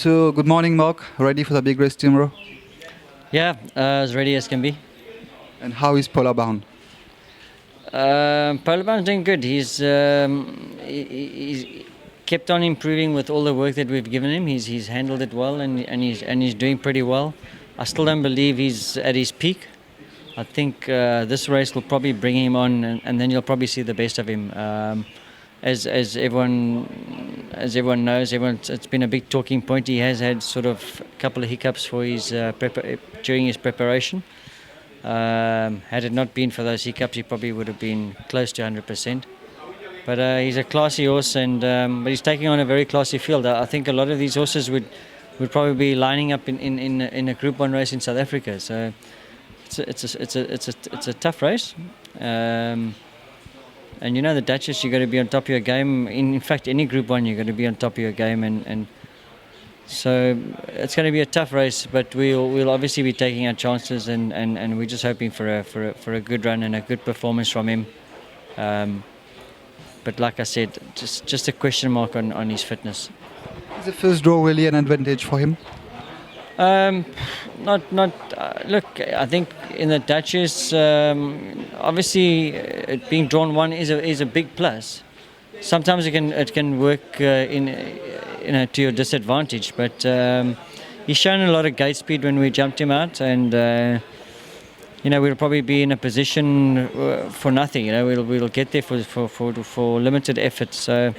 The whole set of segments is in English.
So, good morning, Mark. Ready for the big race tomorrow? Yeah, as ready as can be. And how is Polar Bound? Polarbound's doing good. He's kept on improving with all the work that we've given him. He's handled it well, and he's doing pretty well. I still don't believe he's at his peak. I think this race will probably bring him on, and then you'll probably see the best of him. As everyone knows, it's been a big talking point. He has had sort of a couple of hiccups for his during his preparation. Had it not been for those hiccups, he probably would have been close to 100%. But he's a classy horse, but he's taking on a very classy field. I think a lot of these horses would probably be lining up in a Group 1 race in South Africa. So it's a tough race. And you know the Duchess, you got to be on top of your game. In fact, any Group 1, you got to be on top of your game, and so it's going to be a tough race. But we'll obviously be taking our chances, and we're just hoping for a good run and a good performance from him. But like I said, just a question mark on his fitness. Is the first draw really an advantage for him? Look, I think in the Duchess, obviously it being drawn one is a big plus. Sometimes it can work to your disadvantage, but he's shown a lot of gate speed when we jumped him out, and we'll probably be in a position for nothing. We'll get there for limited effort. So.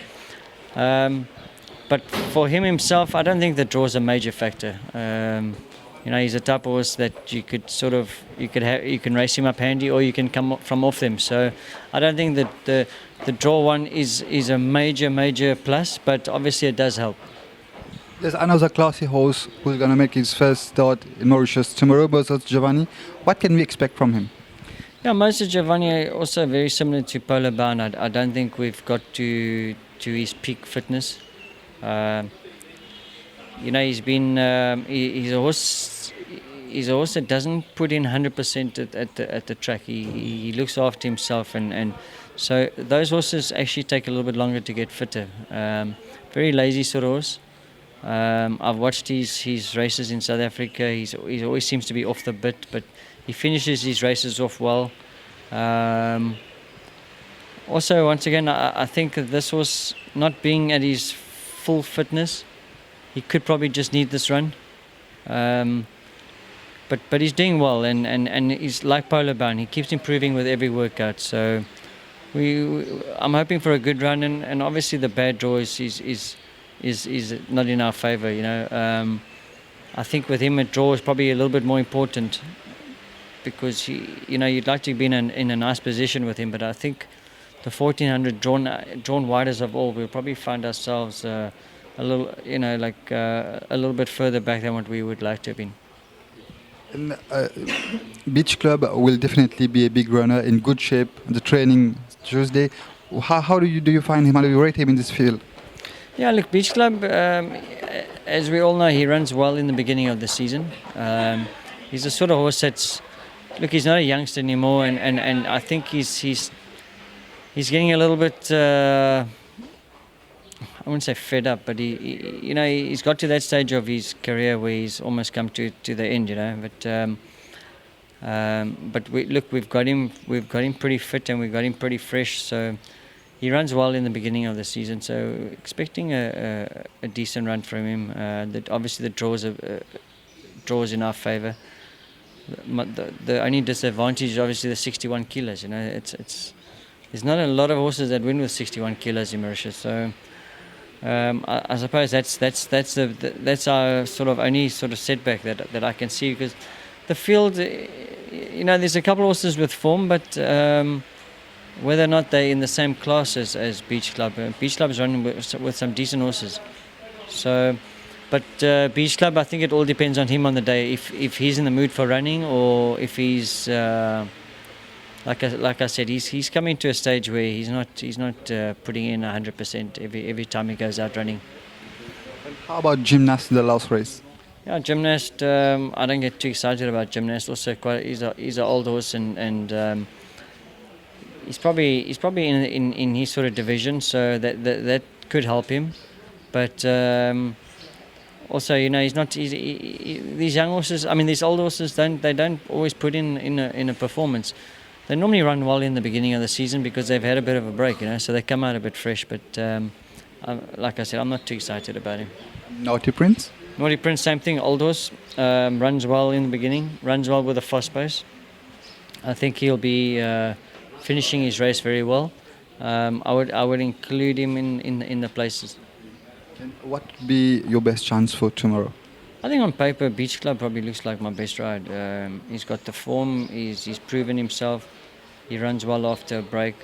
But for him himself, I don't think the draw is a major factor. He's a type of horse that you can race him up handy, or you can come up from off them. So I don't think that the draw one is a major plus, but obviously it does help. There's another classy horse who's going to make his first start in Mauritius tomorrow, Moses Giovanni. What can we expect from him? Yeah, Moses Giovanni also very similar to Polar Bound. I don't think we've got to his peak fitness. He's been he's a horse. He's a horse that doesn't put in 100% at the track. He looks after himself, and so those horses actually take a little bit longer to get fitter. Very lazy sort of horse. I've watched his races in South Africa. He always seems to be off the bit, but he finishes his races off well. Also, once again, I think that this horse not being at his full fitness, he could probably just need this run, but he's doing well, and he's like Polar Bound. He keeps improving with every workout. So I'm hoping for a good run, and obviously the bad draw is not in our favour. I think with him a draw is probably a little bit more important, because you'd like to be in a nice position with him, but I think the 1400 drawn widest of all, we'll probably find ourselves a little bit further back than what we would like to have been. And, Beach Club will definitely be a big runner, in good shape. The training Tuesday. How do you find him? How do you rate him in this field? Yeah, look, Beach Club, as we all know, he runs well in the beginning of the season. He's the sort of horse he's not a youngster anymore, and I think he's getting a little bit, I wouldn't say fed up, but he's got to that stage of his career where he's almost come to the end, But we've got him pretty fit, and we've got him pretty fresh. So he runs well in the beginning of the season. So expecting a decent run from him. That obviously the draws in our favour. The only disadvantage is obviously the 61 kilos. There's not a lot of horses that win with 61 kilos in Mauritius. So. I suppose that's our sort of only sort of setback that I can see, because the field, there's a couple of horses with form, but whether or not they're in the same class as Beach Club. Beach Club is running with some decent horses. So, but Beach Club, I think it all depends on him on the day. If he's in the mood for running, or if he's like I said, he's coming to a stage where he's not putting in 100% every time he goes out running. And how about Gymnast in the last race? Yeah, Gymnast. I don't get too excited about Gymnast. Also, he's an old horse, and he's probably in his sort of division, so that could help him. But also, you know, he's not. These young horses, I mean, these old horses don't always put in a performance. They normally run well in the beginning of the season because they've had a bit of a break, you know, so they come out a bit fresh. But like I said, I'm not too excited about him. Naughty Prince? Naughty Prince, same thing. Old horse, runs well in the beginning, runs well with a fast pace. I think he'll be finishing his race very well. I would include him in the places. And what would be your best chance for tomorrow? I think on paper, Beach Club probably looks like my best ride. He's got the form, he's proven himself, he runs well after a break.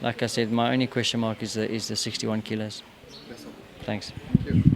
Like I said, my only question mark is the 61 kilos. Thanks. Thank you.